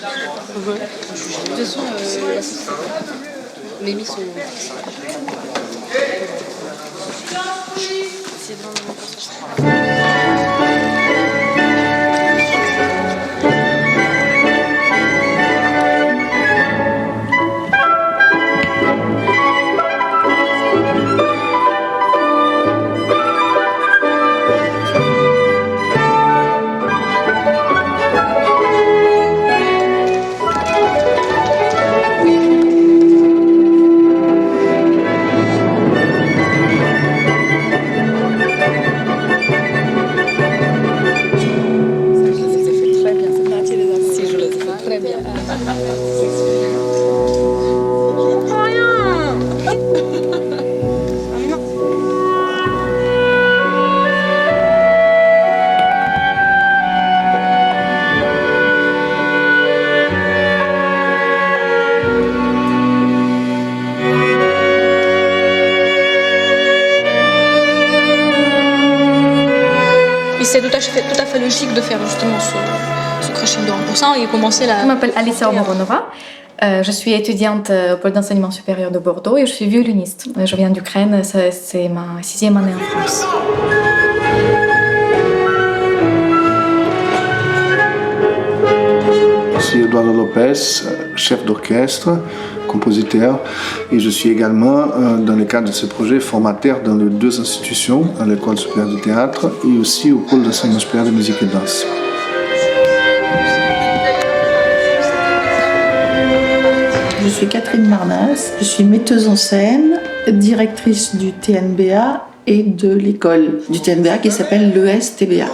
De toute façon, les mis sont... C'est vraiment... C'est tout à fait logique de faire justement ce crescendo en % et commencer la... Je m'appelle Alissa Omoronova, je suis étudiante au pôle d'enseignement supérieur de Bordeaux et je suis violoniste. Je viens d'Ukraine, c'est ma 6e année en France. Je suis Eduardo Lopez, chef d'orchestre, compositeur, et je suis également, dans le cadre de ce projet, formateur dans les 2 institutions, à l'École supérieure de théâtre et aussi au pôle d'enseignement supérieur de musique et danse. Je suis Catherine Marnas, je suis metteuse en scène, directrice du TNBA et de l'école du TNBA qui s'appelle l'ESTBA.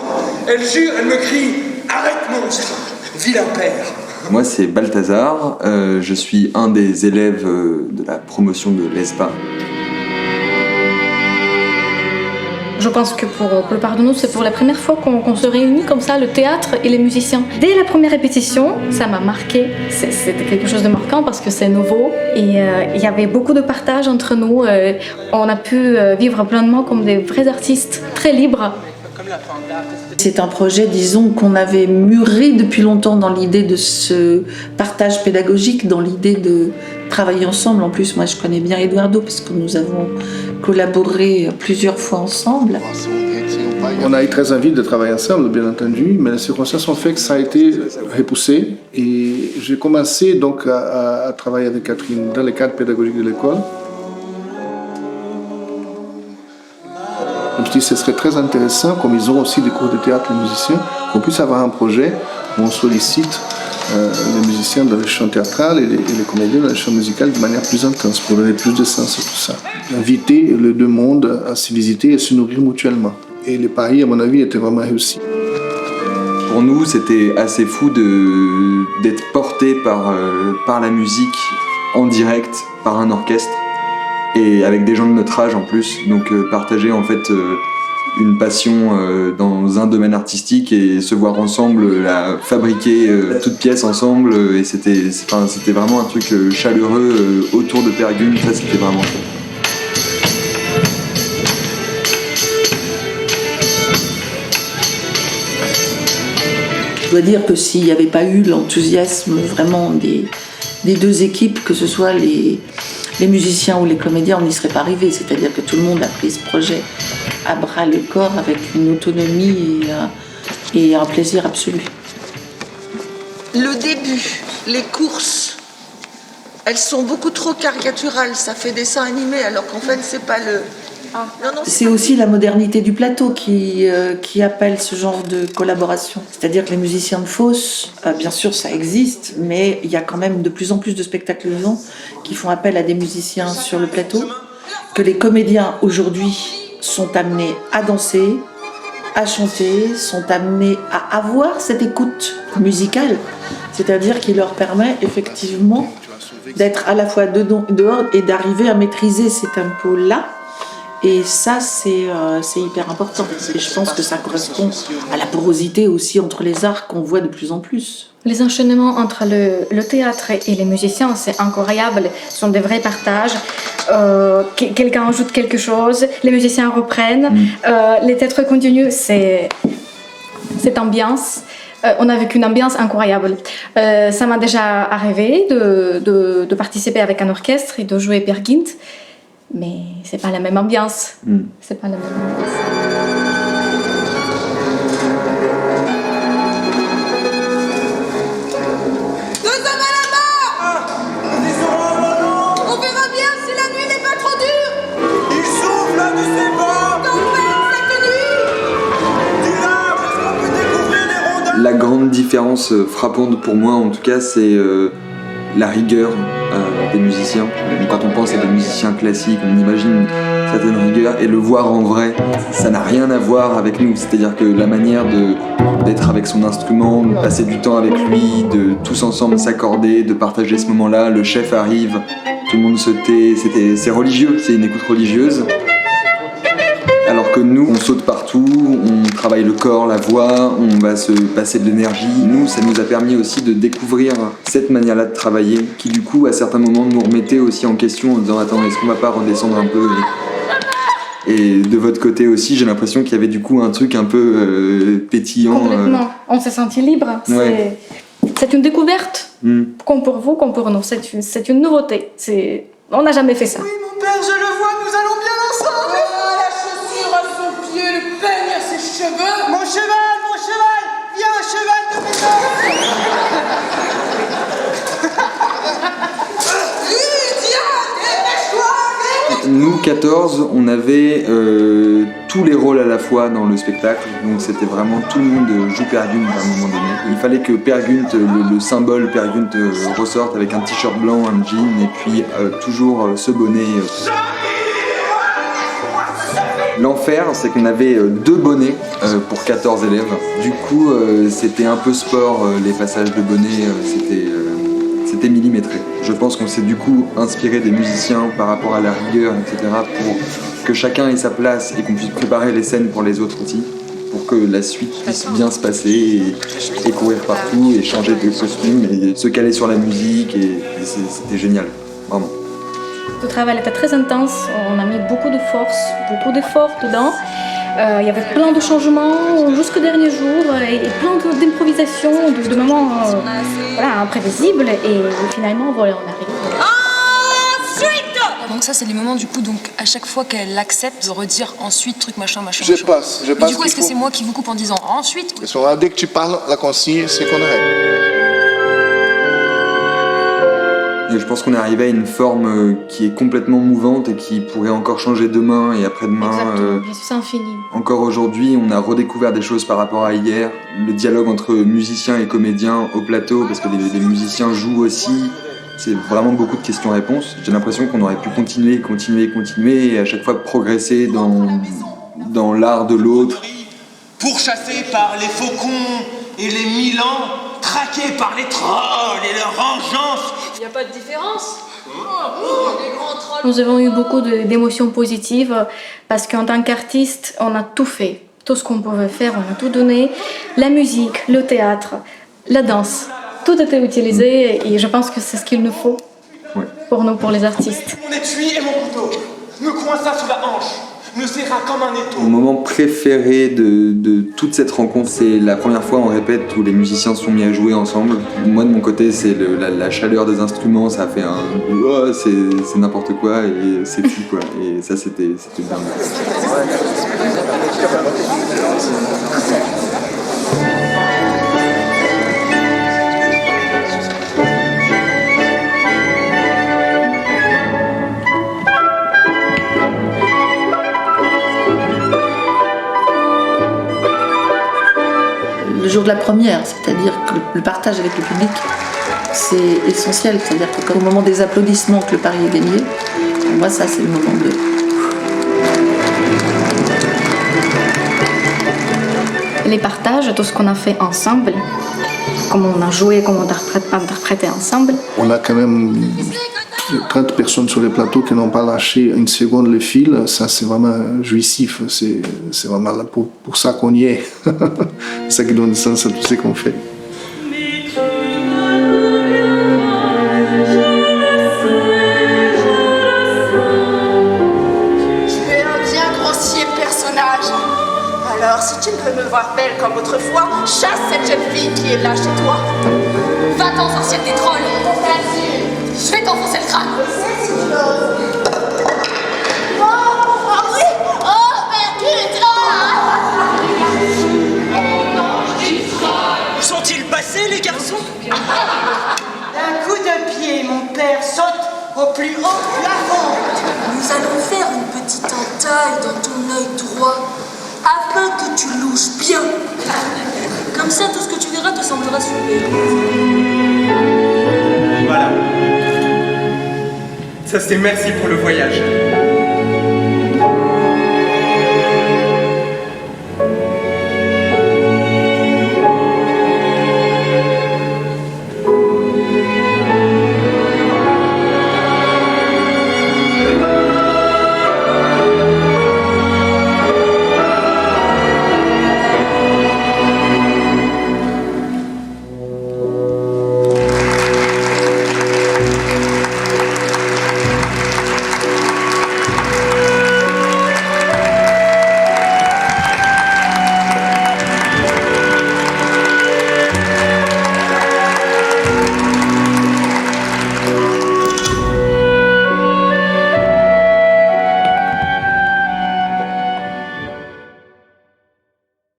Elle jure, elle me crie « Arrête monstre, vilain père !» Moi c'est Balthazar, je suis un des élèves de la promotion de l'ESPA. Je pense que pour la plupart de nous, c'est pour la première fois qu'on se réunit comme ça, le théâtre et les musiciens. Dès la première répétition, ça m'a marqué. C'était quelque chose de marquant parce que c'est nouveau et il y avait beaucoup de partage entre nous. On a pu vivre pleinement comme des vrais artistes, très libres. C'est un projet, disons, qu'on avait mûri depuis longtemps dans l'idée de ce partage pédagogique, dans l'idée de travailler ensemble. En plus, moi, je connais bien Eduardo parce que nous avons collaboré plusieurs fois ensemble. On a eu très envie de travailler ensemble, bien entendu, mais les circonstances ont fait que ça a été repoussé. Et j'ai commencé donc à travailler avec Catherine dans le cadre pédagogique de l'école. Je me suis dit que ce serait très intéressant, comme ils ont aussi des cours de théâtre, les musiciens, qu'on puisse avoir un projet où on sollicite les musiciens dans le chant théâtral et les comédiens dans le chant musical de manière plus intense, pour donner plus de sens à tout ça. Inviter les 2 mondes à se visiter et se nourrir mutuellement. Et les paris, à mon avis, étaient vraiment réussis. Pour nous, c'était assez fou d'être porté par la musique en direct, par un orchestre. Et avec des gens de notre âge en plus, donc partager en fait une passion dans un domaine artistique et se voir ensemble, fabriquer toute pièce ensemble, et c'était vraiment un truc chaleureux autour de Père Gun, ça c'était vraiment chouette. Je dois dire que s'il n'y avait pas eu l'enthousiasme vraiment des 2 équipes, que ce soit les musiciens ou les comédiens, on n'y serait pas arrivé. C'est-à-dire que tout le monde a pris ce projet à bras le corps avec une autonomie et un plaisir absolu. Le début, les courses, elles sont beaucoup trop caricaturales. Ça fait dessin animé alors qu'en fait c'est pas le... C'est aussi la modernité du plateau qui appelle ce genre de collaboration. C'est-à-dire que les musiciens de fosse, bien sûr ça existe, mais il y a quand même de plus en plus de spectacles vivants qui font appel à des musiciens sur le plateau, que les comédiens aujourd'hui sont amenés à danser, à chanter, sont amenés à avoir cette écoute musicale, c'est-à-dire qui leur permet effectivement d'être à la fois dehors et d'arriver à maîtriser ces tempos-là. Et ça, c'est hyper important. Et je pense que ça correspond à la porosité aussi entre les arts qu'on voit de plus en plus. Les enchaînements entre le théâtre et les musiciens, c'est incroyable. Ce sont des vrais partages. Quelqu'un ajoute quelque chose, les musiciens reprennent. Les théâtres continuent, c'est cette ambiance. On a vécu une ambiance incroyable. Ça m'a déjà arrivé de participer avec un orchestre et de jouer Peer Gynt, mais c'est pas la même ambiance. C'est pas la même ambiance. La grande différence frappante pour moi, en tout cas, c'est la rigueur des musiciens. Quand on pense à des musiciens classiques, on imagine une certaine rigueur, et le voir en vrai, ça n'a rien à voir avec nous. C'est-à-dire que la manière d'être avec son instrument, de passer du temps avec lui, de tous ensemble s'accorder, de partager ce moment-là, le chef arrive, tout le monde se tait, c'est religieux, c'est une écoute religieuse. Alors que nous, on saute partout, on travaille le corps, la voix, on va se passer de l'énergie. Nous, ça nous a permis aussi de découvrir cette manière-là de travailler, qui du coup, à certains moments, nous remettait aussi en question en disant « Attends, est-ce qu'on va pas redescendre un peu ?» Et de votre côté aussi, j'ai l'impression qu'il y avait du coup un truc un peu pétillant. Complètement. On s'est senti libre. Ouais. C'est une découverte, comme pour vous, comme pour nous. C'est une nouveauté. On n'a jamais fait ça. Oui, mon père, je le vois, nous allons bien ensemble. La chaussure à son pied, le peigne à ses cheveux. Mon cheval, viens, cheval de métal. Nous, 14, on avait tous les rôles à la fois dans le spectacle, donc c'était vraiment tout le monde joue Peer Gynt à un moment donné. Il fallait que Peer Gynt, le symbole Peer Gynt ressorte avec un t-shirt blanc, un jean et puis toujours ce bonnet. L'enfer, c'est qu'on avait 2 bonnets pour 14 élèves. Du coup, c'était un peu sport, les passages de bonnets, c'était millimétré. Je pense qu'on s'est du coup inspiré des musiciens par rapport à la rigueur, etc. pour que chacun ait sa place et qu'on puisse préparer les scènes pour les autres aussi, pour que la suite puisse bien se passer et courir partout et changer de costume et se caler sur la musique et c'était génial, vraiment. Le travail était très intense, on a mis beaucoup de force, beaucoup d'efforts dedans. Il y avait plein de changements jusqu'au dernier jour et plein d'improvisations, de moments imprévisibles et finalement voilà, on arrive. Donc ça c'est les moments du coup, donc à chaque fois qu'elle accepte de redire ensuite truc machin. Je passe. Mais du coup est-ce que c'est moi qui vous coupe en disant ensuite? Dès que tu parles, la consigne, c'est qu'on arrête. Et je pense qu'on est arrivé à une forme qui est complètement mouvante et qui pourrait encore changer demain et après-demain. C'est infini. Encore aujourd'hui, on a redécouvert des choses par rapport à hier. Le dialogue entre musiciens et comédiens au plateau, parce que les musiciens jouent aussi. C'est vraiment beaucoup de questions-réponses. J'ai l'impression qu'on aurait pu continuer et à chaque fois progresser dans l'art de l'autre. Pourchassés par les faucons et les milans, traqués par les trolls et leur vengeance. Il n'y a pas de différence. Les grands trolls. Nous avons eu beaucoup d'émotions positives parce qu'en tant qu'artiste, on a tout fait. Tout ce qu'on pouvait faire, on a tout donné. La musique, le théâtre, la danse, tout était utilisé et je pense que c'est ce qu'il nous faut pour nous, pour les artistes. Mon étui et mon couteau me coinça sous la hanche, me serra comme un étau. Mon moment préféré de toute cette rencontre, c'est la première fois on répète où les musiciens se sont mis à jouer ensemble. Moi de mon côté, c'est la chaleur des instruments, ça fait un oh, c'est n'importe quoi et c'est fou quoi. Et ça c'était dingue. Le jour de la première, c'est-à-dire que le partage avec le public, c'est essentiel. C'est-à-dire qu'au moment des applaudissements que le pari est gagné, pour moi ça c'est le moment de... Les partages, tout ce qu'on a fait ensemble, comment on a joué, comment on a interprété ensemble. On a quand même 30 personnes sur les plateaux qui n'ont pas lâché une seconde le fil. Ça, c'est vraiment jouissif. C'est vraiment là pour ça qu'on y est. C'est ça qui donne sens à tout ce qu'on fait. Alors, si tu ne veux me voir belle comme autrefois, chasse cette jeune fille. qui est là chez toi. Va-t'en, sorcière des trolls. Je vais t'enfoncer le crâne. Où sont-ils passés, les garçons? D'un coup de pied, mon père saute au plus haut plafond. Nous allons faire une petite entaille dans ton œil droit afin que tu louches bien. Comme ça, tout ce que tu verras te semblera super. Voilà. Ça c'est merci pour le voyage.